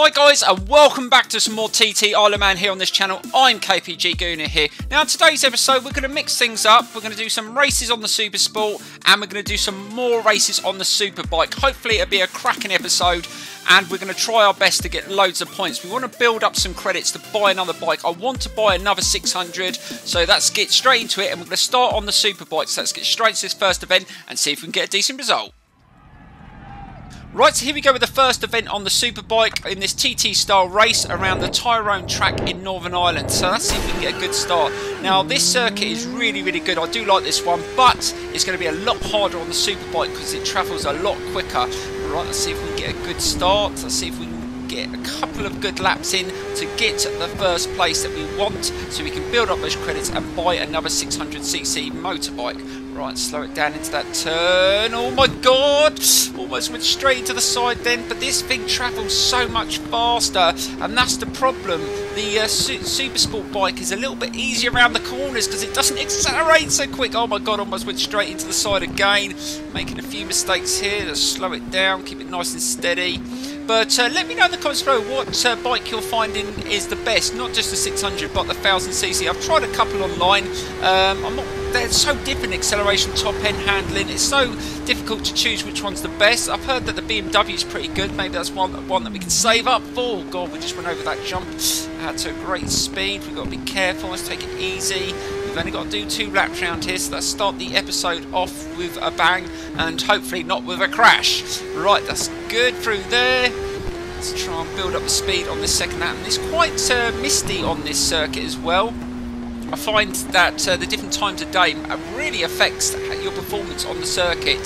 Hi guys, and welcome back to some more TT Isle of Man here on this channel. I'm KPG-GOONER here. Now in today's episode we're going to mix things up. We're going to do some races on the Super Sport and we're going to do some more races on the Superbike. Hopefully it'll be a cracking episode and we're going to try our best to get loads of points. We want to build up some credits to buy another bike. I want to buy another 600, so let's get straight into it and we're going to start on the Superbike. So let's get straight to this first event and see if we can get a decent result. Right, so here we go with the first event on the Superbike in this TT style race around the Tyrone track in Northern Ireland. So let's see if we can get a good start. Now this circuit is really good. I do like this one, but it's going to be a lot harder on the Superbike because it travels a lot quicker. Right, let's see if we can get a good start. Let's see if we can get a couple of good laps in to get to the first place that we want, so we can build up those credits and buy another 600cc motorbike. Right, slow it down into that turn. Oh my god! Almost went straight into the side then, but this thing travels so much faster, and that's the problem. The Super Sport bike is a little bit easier around the corners because it doesn't accelerate so quick. Oh my god, almost went straight into the side again. Making a few mistakes here. Let's slow it down, keep it nice and steady. But let me know in the comments below what bike you're finding is the best. Not just the 600, but the 1000cc. I've tried a couple online. They're so different, acceleration, top end handling. It's so difficult to choose which one's the best. I've heard that the BMW is pretty good. Maybe that's one that we can save up for. Oh god, we just went over that jump at a great speed. We've got to be careful. Let's take it easy. We've only got to do 2 laps around here, so let's start the episode off with a bang and hopefully not with a crash. Right, that's good through there. Let's try and build up the speed on this second lap. And it's quite misty on this circuit as well. I find that the different times of day really affects your performance on the circuit.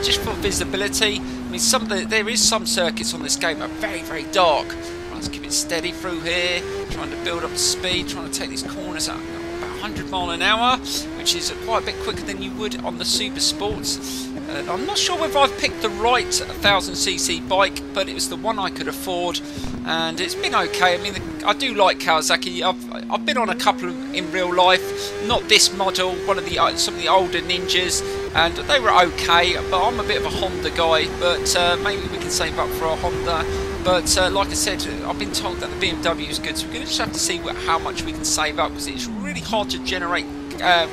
Just for visibility, I mean, there is some circuits on this game that are very dark. Let's keep it steady through here, trying to build up the speed, trying to take these corners up about 100 miles an hour, which is quite a bit quicker than you would on the Super Sports. I'm not sure whether I've picked the right 1000cc bike, but it was the one I could afford, and it's been okay. I mean, I do like Kawasaki. I've been on a couple in real life, not this model, some of the older Ninjas, and they were okay. But I'm a bit of a Honda guy, but maybe we can save up for a Honda. But like I said, I've been told that the BMW is good, so we're going to just have to see how much we can save up, because it's really hard to generate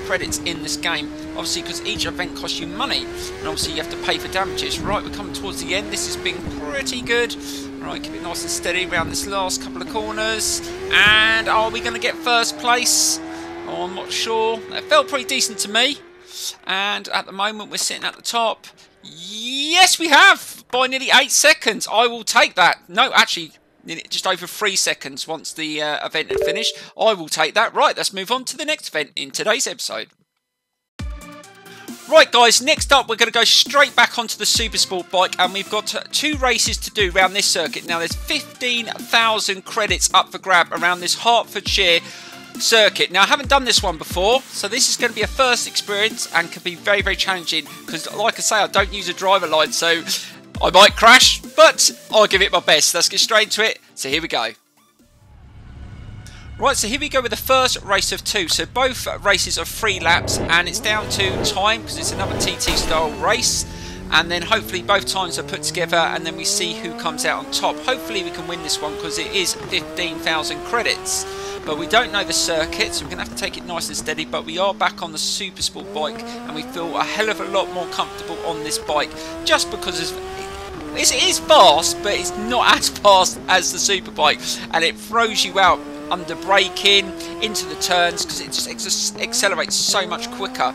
credits in this game, obviously, because each event costs you money, and obviously you have to pay for damages. Right, we're coming towards the end. This has been pretty good. Right, keep it nice and steady around this last couple of corners. And are we going to get first place? Oh, I'm not sure. It felt pretty decent to me. And at the moment we're sitting at the top. Yes, we have, by nearly 8 seconds. I will take that. No, actually, just over 3 seconds once the event had finished. I will take that. Right, let's move on to the next event in today's episode. Right guys, next up we're going to go straight back onto the Super Sport bike, and we've got 2 races to do around this circuit. Now there's 15,000 credits up for grab around this Hertfordshire circuit. Now I haven't done this one before, so this is going to be a first experience and can be very challenging, because like I say, I don't use a driver line, so I might crash, but I'll give it my best. Let's get straight into it. So here we go. Right, so here we go with the first race of 2. So both races are 3 laps, and it's down to time because it's another TT style race. And then hopefully both times are put together, and then we see who comes out on top. Hopefully we can win this one because it is 15,000 credits. But we don't know the circuit, so we're going to have to take it nice and steady. But we are back on the Super Sport bike, and we feel a hell of a lot more comfortable on this bike, just because it is fast, but it's not as fast as the Superbike, and it throws you out under braking into the turns because it just accelerates so much quicker.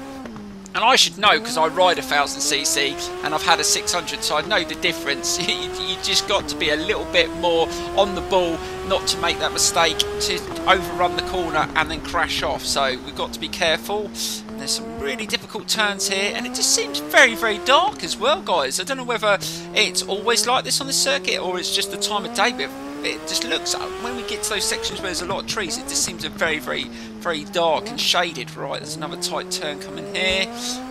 And I should know because I ride a 1000cc and I've had a 600, so I know the difference. You just got to be a little bit more on the ball not to make that mistake to overrun the corner and then crash off. So we've got to be careful. And there's some really difficult turns here, and it just seems very dark as well, guys. I don't know whether it's always like this on the circuit or it's just the time of day, but it just looks, when we get to those sections where there's a lot of trees, it just seems very dark and shaded. Right, there's another tight turn coming here,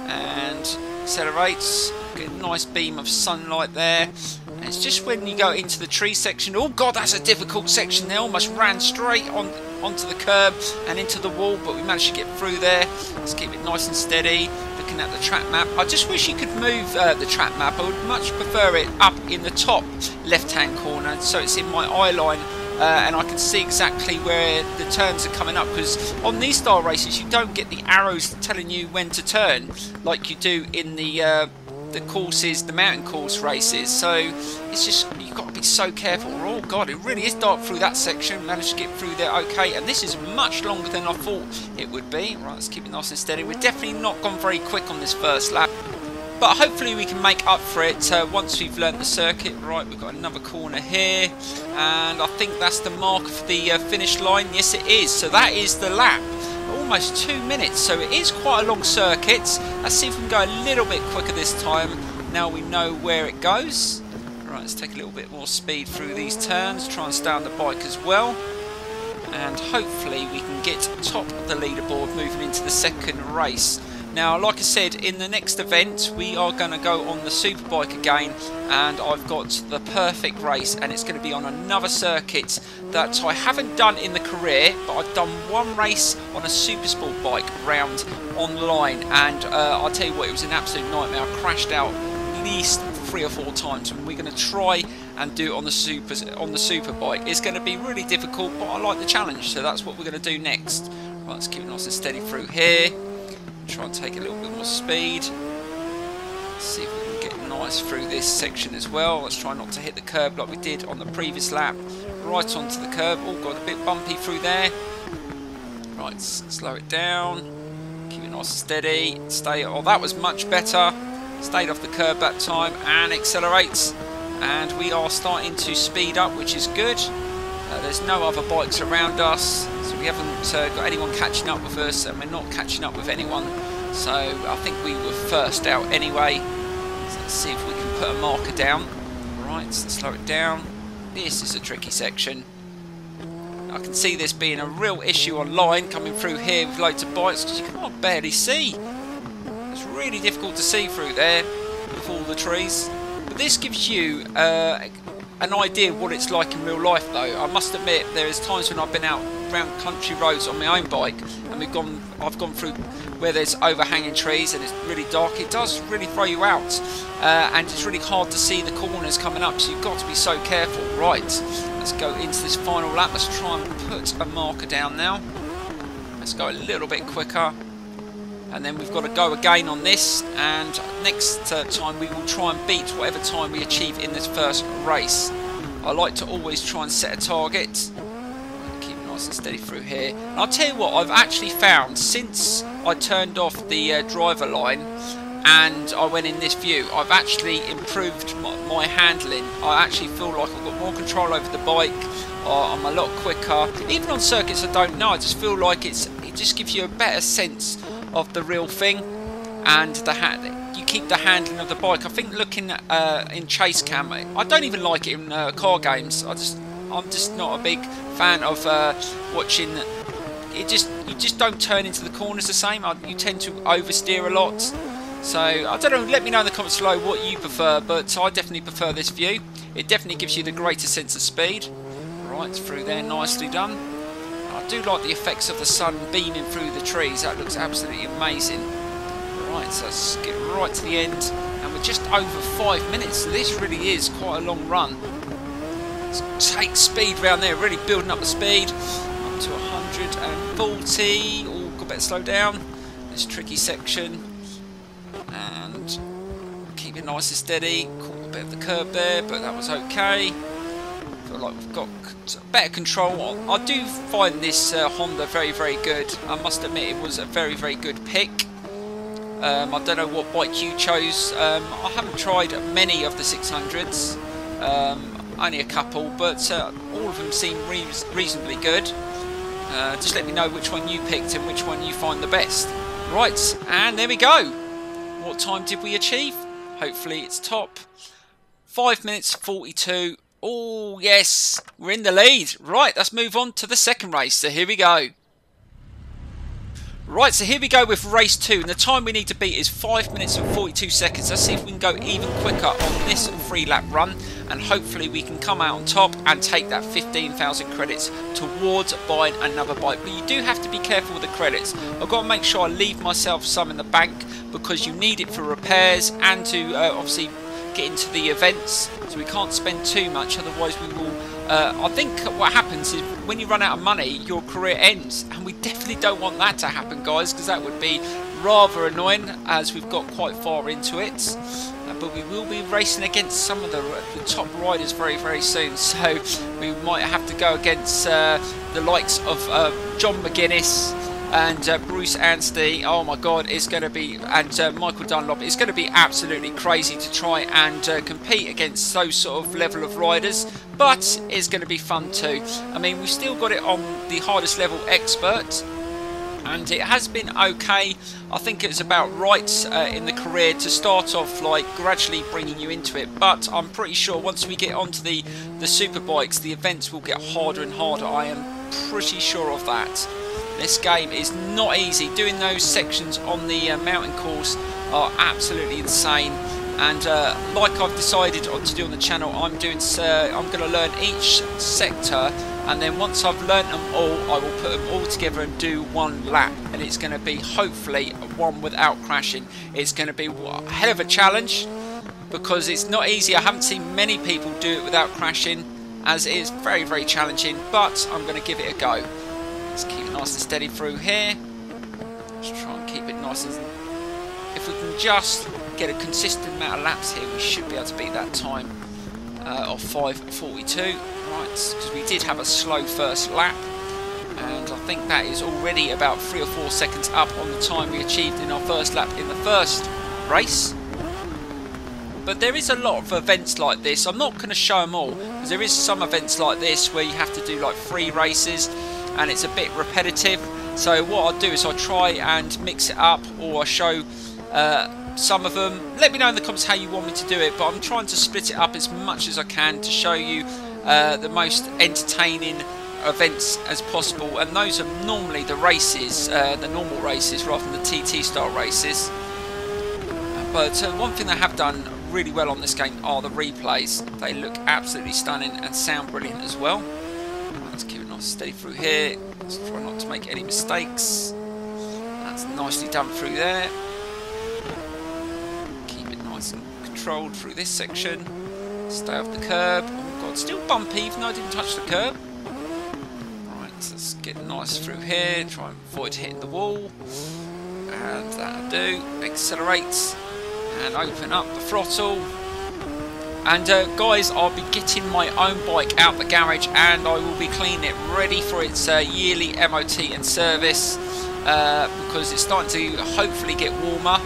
and accelerates, get a nice beam of sunlight there. And it's just when you go into the tree section, oh god, that's a difficult section there, almost ran straight on onto the curb and into the wall, but we managed to get through there. Let's keep it nice and steady. Looking at the track map, I just wish you could move the track map. I would much prefer it up in the top left hand corner, so it's in my eye line. And I can see exactly where the turns are coming up, because on these style races you don't get the arrows telling you when to turn like you do in the courses, the mountain course races. So it's just, you've got to be so careful. Oh god, it really is dark through that section. Managed to get through there okay, and this is much longer than I thought it would be. Right, let's keep it nice and steady. We're definitely not gone very quick on this first lap, but hopefully we can make up for it once we've learnt the circuit. Right, we've got another corner here, and I think that's the mark for the finish line. Yes, it is. So that is the lap. Almost 2 minutes, so it is quite a long circuit. Let's see if we can go a little bit quicker this time. Now we know where it goes. Right, let's take a little bit more speed through these turns. Try and stay on the bike as well. And hopefully we can get top of the leaderboard moving into the second race. Now, like I said, in the next event we are going to go on the superbike again, and I've got the perfect race, and it's going to be on another circuit that I haven't done in the career, but I've done one race on a supersport bike round online, and I'll tell you what, it was an absolute nightmare. I crashed out at least 3 or 4 times, and we're going to try and do it on the superbike. It's going to be really difficult, but I like the challenge, so that's what we're going to do next. Right, let's keep it nice and steady through here. Try and take a little bit more speed. Let's see if we can get nice through this section as well. Let's try not to hit the curb like we did on the previous lap. Right onto the curb. Oh, got a bit bumpy through there. Right, slow it down. Keep it nice and steady. Stay. Oh, that was much better. Stayed off the curb that time and accelerates. And we are starting to speed up, which is good. There's no other bikes around us, so we haven't got anyone catching up with us, and we're not catching up with anyone. So I think we were first out anyway. So let's see if we can put a marker down. Right, let's slow it down. This is a tricky section. I can see this being a real issue online, coming through here with loads of bikes, because you can't barely see. It's really difficult to see through there with all the trees. But this gives you an idea of what it's like in real life, though. I must admit, there's times when I've been out around country roads on my own bike, and I've gone through where there's overhanging trees and it's really dark. It does really throw you out, and it's really hard to see the corners coming up, so you've got to be so careful. Right, let's go into this final lap. Let's try and put a marker down now. Let's go a little bit quicker, and then we've got to go again on this, and next time we will try and beat whatever time we achieve in this first race. I like to always try and set a target. Keep it nice and steady through here. And I'll tell you what, I've actually found, since I turned off the driver line and I went in this view, I've actually improved my handling. I actually feel like I've got more control over the bike. I'm a lot quicker. Even on circuits I don't know, I just feel like it just gives you a better sense of the real thing, and you keep the handling of the bike. I think looking in chase cam, I don't even like it in car games. I'm just not a big fan of watching it. You just don't turn into the corners the same. You tend to oversteer a lot. So I don't know, let me know in the comments below what you prefer, but I definitely prefer this view. It definitely gives you the greater sense of speed. Right, through there, nicely done. I do like the effects of the sun beaming through the trees. That looks absolutely amazing. Right, so let's get right to the end, and we're just over 5 minutes. So this really is quite a long run. Let's take speed round there, really building up the speed. Up to 140. Oh, got better slow down. This tricky section. And keep it nice and steady. Caught a bit of the curb there, but that was okay. Feel like we've got better control on. I do find this Honda very, very good. I must admit it was a very, very good pick. I don't know what bike you chose. I haven't tried many of the 600s, only a couple, but all of them seem reasonably good. Just let me know which one you picked and which one you find the best. Right, and there we go. What time did we achieve? Hopefully it's top. 5 minutes 42. Oh yes, we're in the lead. Right, let's move on to the second race. So here we go. Right, so here we go with race 2, and the time we need to beat is 5 minutes and 42 seconds. Let's see if we can go even quicker on this 3-lap run, and hopefully we can come out on top and take that 15,000 credits towards buying another bike. But you do have to be careful with the credits. I've got to make sure I leave myself some in the bank, because you need it for repairs and to obviously get into the events, so we can't spend too much, otherwise we will I think what happens is when you run out of money, your career ends, and we definitely don't want that to happen, guys, because that would be rather annoying, as we've got quite far into it. But we will be racing against some of the top riders very soon, so we might have to go against the likes of John McGuinness and Bruce Anstey. Oh my god, it's going to be, and Michael Dunlop. It's going to be absolutely crazy to try and compete against those sort of level of riders, but it's going to be fun too. I mean, we've still got it on the hardest level, expert, and it has been okay. I think it's about right in the career to start off like gradually bringing you into it, but I'm pretty sure once we get onto the superbikes, the events will get harder and harder. I am pretty sure of that. This game is not easy. Doing those sections on the mountain course are absolutely insane. And like I've decided on to do on the channel, I'm going to learn each sector, and then once I've learnt them all, I will put them all together and do one lap. And it's going to be hopefully one without crashing. It's going to be a hell of a challenge, because it's not easy. I haven't seen many people do it without crashing, as it is very challenging. But I'm going to give it a go. Let's keep it nice and steady through here. Let's try and keep it nice and... If we can just get a consistent amount of laps here, we should be able to beat that time of 5:42. Right, because we did have a slow first lap, and I think that is already about 3 or 4 seconds up on the time we achieved in our first lap in the first race. But there is a lot of events like this. I'm not going to show them all, because there is some events like this where you have to do like 3 races, and it's a bit repetitive. So what I'll do is I'll try and mix it up, or I'll show some of them. Let me know in the comments how you want me to do it, but I'm trying to split it up as much as I can to show you the most entertaining events as possible, and those are normally the races, the normal races rather than the TT style races. But one thing they have done really well on this game are the replays. They look absolutely stunning and sound brilliant as well. Let's keep it nice and steady through here. Let's try not to make any mistakes. That's nicely done through there. Keep it nice and controlled through this section. Stay off the curb. Oh god, still bumpy even though I didn't touch the curb. Right, let's get nice through here. Try and avoid hitting the wall. And that'll do. Accelerate. And open up the throttle. And guys, I'll be getting my own bike out the garage, and I will be cleaning it ready for its yearly MOT and service, because it's starting to hopefully get warmer.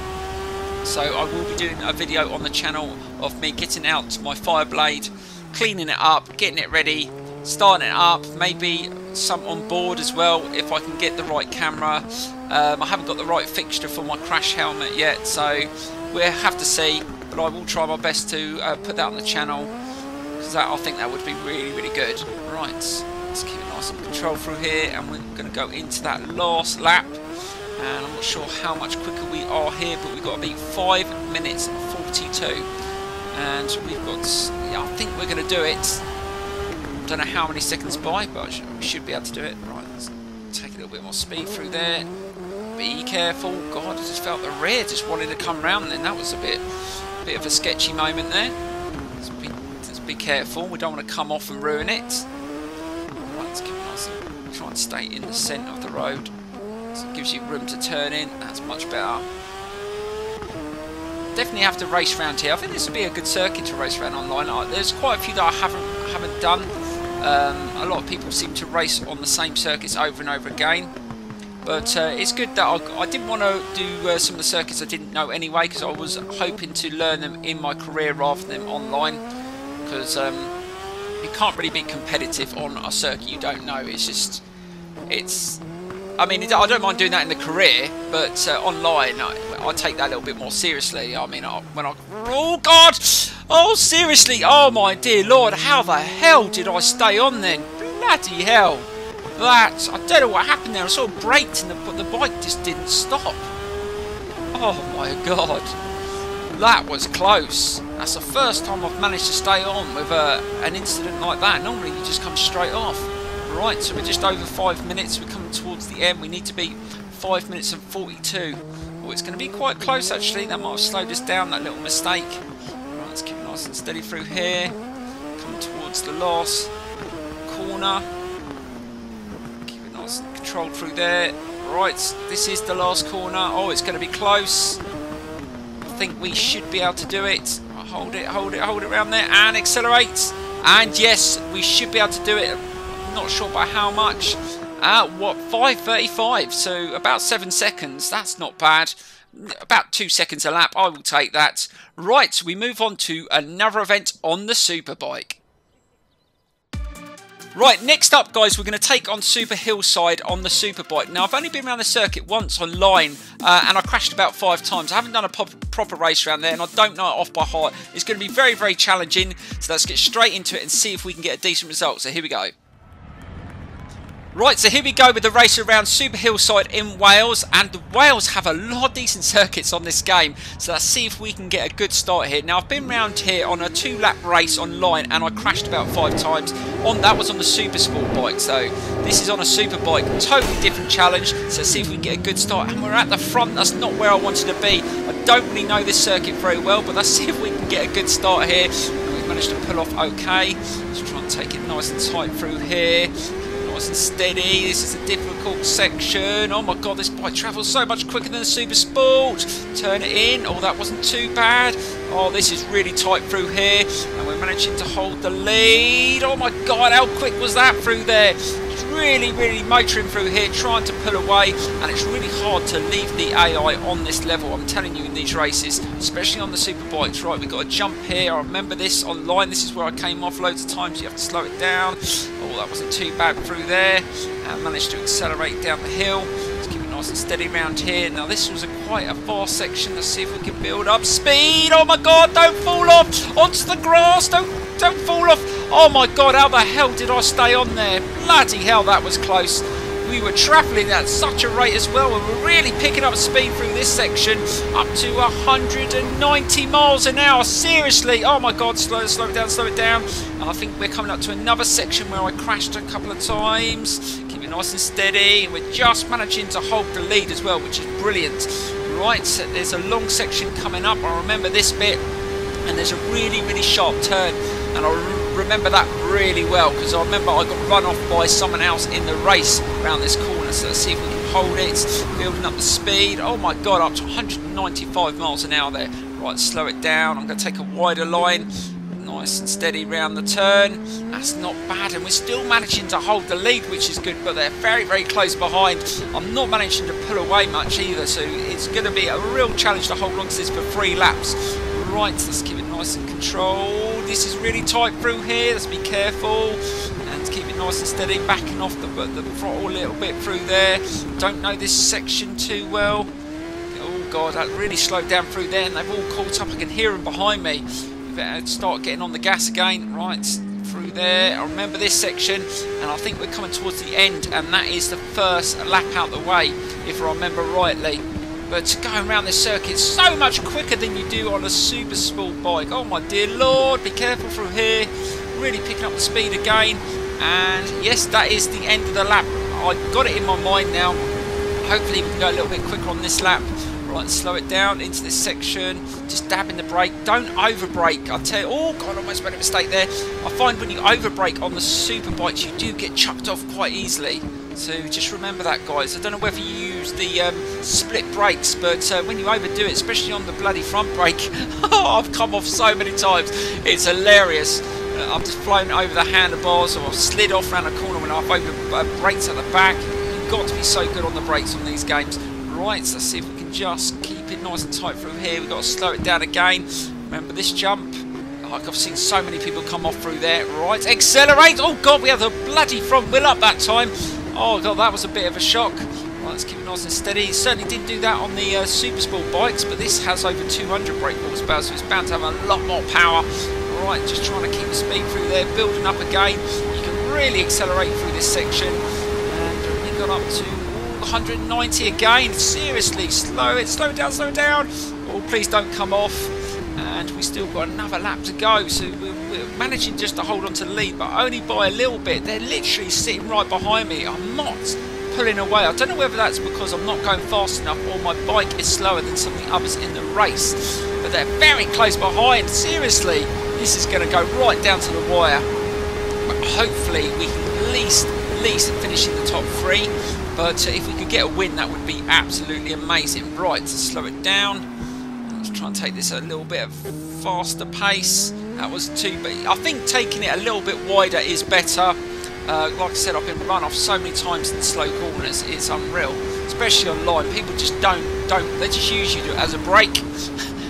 So I will be doing a video on the channel of me getting out my Fireblade, cleaning it up, getting it ready, starting it up, maybe some on board as well if I can get the right camera. I haven't got the right fixture for my crash helmet yet, so we'll have to see, but I will try my best to put that on the channel, because I think that would be really good. Right, let's keep it nice and controlled through here, and we're going to go into that last lap, and I'm not sure how much quicker we are here, but we've got to beat 5 minutes and 42, and we've got, yeah, I think we're going to do it. I don't know how many seconds by, but we should be able to do it. Right, let's take a little bit more speed through there. Be careful. God, I just felt the rear just wanted to come round, and then that was a bit of a sketchy moment there. Let's be careful. We don't want to come off and ruin it. Right, let's keep it nice and try and stay in the centre of the road, so it gives you room to turn in. That's much better. Definitely have to race around here. I think this would be a good circuit to race around online. There's quite a few that I haven't done. A lot of people seem to race on the same circuits over and over again. But it's good that I didn't want to do some of the circuits I didn't know anyway, because I was hoping to learn them in my career rather than online, because you can't really be competitive on a circuit you don't know. It's just, I mean, I don't mind doing that in the career, but online I take that a little bit more seriously. I mean, oh god, oh seriously, oh my dear lord, how the hell did I stay on then? Bloody hell. that. I don't know what happened there. I sort of braked and the bike just didn't stop. Oh my god. That was close. That's the first time I've managed to stay on with an incident like that. Normally you just come straight off. Right, so we're just over 5 minutes. We're coming towards the end. We need to be 5 minutes and 42. Oh, it's going to be quite close actually. That might have slowed us down, that little mistake. Right, let's keep it nice and steady through here. Coming towards the last corner. Keep it nice and controlled through there. Right, this is the last corner. Oh, it's going to be close. I think we should be able to do it. Hold it around there and accelerate. And yes, we should be able to do it. I'm not sure by how much. What, 5:35, so about 7 seconds. That's not bad. About 2 seconds a lap. I will take that. Right, we move on to another event on the superbike. Right, next up guys, we're going to take on Super Hillside on the superbike. Now I've only been around the circuit once online and I crashed about 5 times. I haven't done a proper race around there and I don't know it off by heart. It's going to be very, very challenging. So let's get straight into it and see if we can get a decent result. So here we go. Right, so here we go with the race around Super Hillside in Wales, and the Wales have a lot of decent circuits on this game, so let's see if we can get a good start here. Now I've been around here on a 2-lap race online and I crashed about 5 times. That was on the supersport bike, so this is on a super bike, totally different challenge, so let's see if we can get a good start. And we're at the front, that's not where I wanted to be. I don't really know this circuit very well, but let's see if we can get a good start here. And we've managed to pull off okay. Let's try and take it nice and tight through here. Nice and steady. This is a difficult section. Oh my god, this bike travels so much quicker than the Super Sport. Turn it in. Oh, that wasn't too bad. Oh, this is really tight through here, and we're managing to hold the lead. Oh my god, how quick was that through there? It's really motoring through here, trying to pull away, and it's really hard to leave the AI on this level. I'm telling you, in these races, especially on the super bikes. Right, we've got a jump here. I remember this online. This is where I came off loads of times. You have to slow it down. Oh, that wasn't too bad through there, and managed to accelerate down the hill. Let's keep it nice and steady around here. Now this was quite a fast section. Let's see if we can build up speed. Oh my god, don't fall off onto the grass. Don't fall off. Oh my god, how the hell did I stay on there? Bloody hell, that was close. We were travelling at such a rate as well, and we're really picking up speed through this section, up to 190 miles an hour. Seriously, oh my god, slow it down. And I think we're coming up to another section where I crashed a couple of times. Keep it nice and steady, and we're just managing to hold the lead as well, which is brilliant. Right, so there's a long section coming up. I remember this bit, and there's a really sharp turn, and I remember that really well because I remember I got run off by someone else in the race around this corner. So let's see if we can hold it, building up the speed. Oh my god, up to 195 miles an hour there. Right, slow it down. I'm going to take a wider line, nice and steady round the turn. That's not bad, and we're still managing to hold the lead, which is good, but they're very close behind. I'm not managing to pull away much either, so it's going to be a real challenge to hold on to this for 3 laps. Right, let's keep it nice and controlled. This is really tight through here. Let's be careful and keep it nice and steady. Backing off the throttle a little bit through there. Don't know this section too well. Oh god, that really slowed down through there, and they've all caught up. I can hear them behind me. We better start getting on the gas again. Right, through there. I remember this section, and I think we're coming towards the end, and that is the first lap out the way, if I remember rightly. But going around this circuit so much quicker than you do on a super sport bike. Oh my dear lord, be careful through here. Really picking up the speed again. And yes, that is the end of the lap. I got it in my mind now. Hopefully we can go a little bit quicker on this lap. Right, slow it down into this section. Just dabbing the brake. Don't over brake. I tell you, oh god, I almost made a mistake there. I find when you over brake on the super bikes, you do get chucked off quite easily. So just remember that, guys. I don't know whether you use the split brakes, but when you overdo it, especially on the bloody front brake, I've come off so many times. It's hilarious. I've just flown over the handlebars, or I've slid off around a corner when I've over brakes at the back. You've got to be so good on the brakes on these games. Right, so let's see if we can just keep it nice and tight through here. We've got to slow it down again. Remember this jump? Like, I've seen so many people come off through there. Right, accelerate. Oh god, we have the bloody front wheel up that time. Oh god, that was a bit of a shock. Right, let's keep it nice and steady. Certainly didn't do that on the super sport bikes, but this has over 200 brake horsepower, so it's bound to have a lot more power. Right, just trying to keep the speed through there, building up again. You can really accelerate through this section. up to 190 again. Seriously, slow it down, slow it down. Oh, please don't come off. And we still got another lap to go, so we're managing just to hold on to the lead, but only by a little bit. They're literally sitting right behind me. I'm not pulling away. I don't know whether that's because I'm not going fast enough or my bike is slower than some of the others in the race, but they're very close behind. Seriously, this is going to go right down to the wire, but hopefully we can at least finish in the top 3. But if we could get a win, that would be absolutely amazing. Right, to slow it down. Let's try and take this at a little bit of faster pace. That was too big. I think taking it a little bit wider is better. Like I said, I've been run off so many times in slow corners, it's unreal. Especially online, people just don't, they just use you as a brake.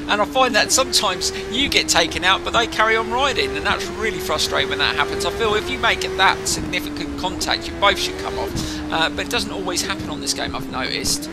And I find that sometimes you get taken out, but they carry on riding, and that's really frustrating when that happens. I feel if you make it that significant contact, you both should come off. But it doesn't always happen on this game, I've noticed.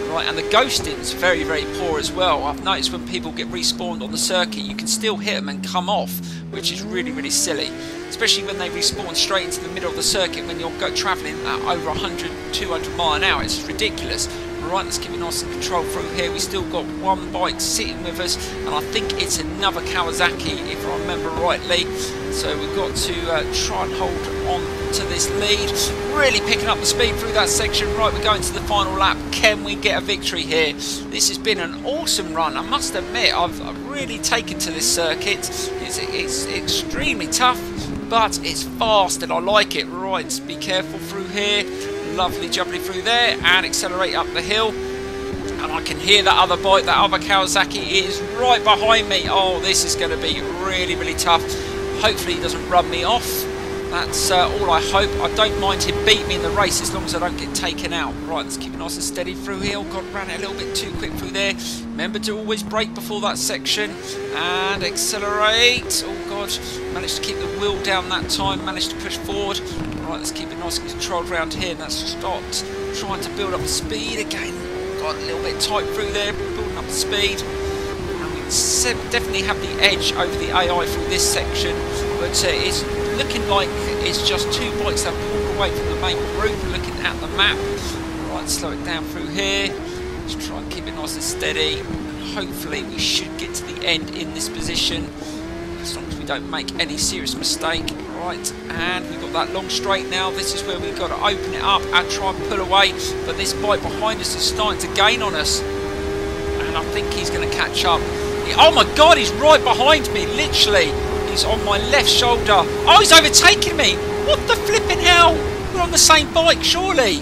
Right, and the ghosting's very, very poor as well. I've noticed when people get respawned on the circuit, you can still hit them and come off, which is really, really silly. Especially when they respawn straight into the middle of the circuit when you're travelling at over 100, 200 mile an hour. It's ridiculous. Right, let's keep it nice and controlled through here. We still got one bike sitting with us, and I think it's another Kawasaki, if I remember rightly. So we've got to try and hold on to this lead. Really picking up the speed through that section. Right, we're going to the final lap. Can we get a victory here? This has been an awesome run. I must admit, I've really taken to this circuit. It's extremely tough, but it's fast and I like it. Right, be careful through here. Lovely jubbly through there and accelerate up the hill. And I can hear that other bike, that other Kawasaki is right behind me. Oh, this is going to be really, really tough. Hopefully he doesn't run me off. That's all I hope. I don't mind him beat me in the race as long as I don't get taken out. Right, let's keep it nice and steady through here. Oh God, ran it a little bit too quick through there. Remember to always brake before that section and accelerate. Oh God, managed to keep the wheel down that time, managed to push forward. Right, let's keep it nice and controlled around here. And that's stopped trying to build up the speed again. Got a little bit tight through there, building up the speed. And we definitely have the edge over the AI through this section, but it's looking like it's just two bikes that have pulled away from the main group. Looking at the map. Right, slow it down through here. Let's try and keep it nice and steady. And hopefully we should get to the end in this position, as long as we don't make any serious mistake. Right, and we've got that long straight now. This is where we've got to open it up and try and pull away. But this bike behind us is starting to gain on us, and I think he's going to catch up. Oh my God, he's right behind me, literally. He's on my left shoulder. Oh, he's overtaking me. What the flipping hell? We're on the same bike, surely.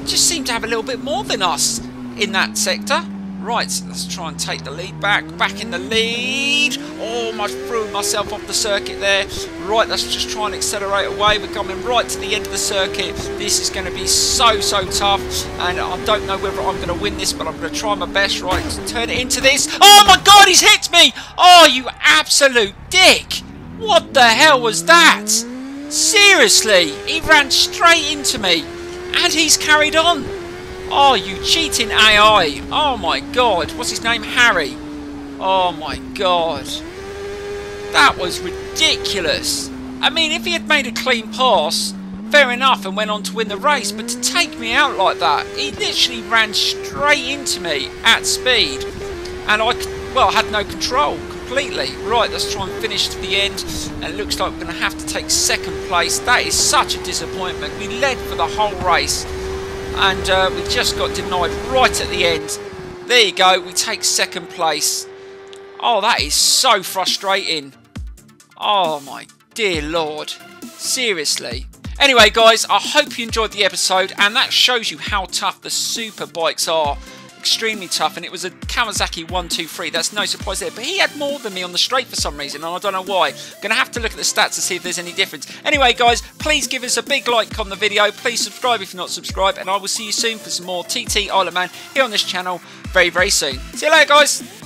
Just seem to have a little bit more than us in that sector. Right, so let's try and take the lead back. Back in the lead. Oh, I threw myself off the circuit there. Right, let's just try and accelerate away. We're coming right to the end of the circuit. This is going to be so, so tough. And I don't know whether I'm going to win this, but I'm going to try my best. Right, let's turn it into this. Oh my God, he's hit me. Oh, you absolute dick. What the hell was that? Seriously, he ran straight into me. And he's carried on. Oh, you cheating AI. Oh my God. What's his name? Harry. Oh my God. That was ridiculous. I mean, if he had made a clean pass, fair enough, and went on to win the race, but to take me out like that, he literally ran straight into me at speed. And I, well, had no control completely. Right, let's try and finish to the end. And it looks like we're going to have to take second place. That is such a disappointment. We led for the whole race, and we just got denied right at the end. There you go, we take second place. Oh, that is so frustrating. Oh my dear Lord. Seriously. Anyway guys, I hope you enjoyed the episode, and that shows you how tough the super bikes are. Extremely tough, and it was a Kawasaki 123. That's no surprise there, but he had more than me on the straight for some reason, and I don't know why. Gonna have to look at the stats to see if there's any difference. Anyway guys, please give us a big like on the video, please subscribe if you're not subscribed, and I will see you soon for some more TT Isle of Man here on this channel very, very soon. See you later guys.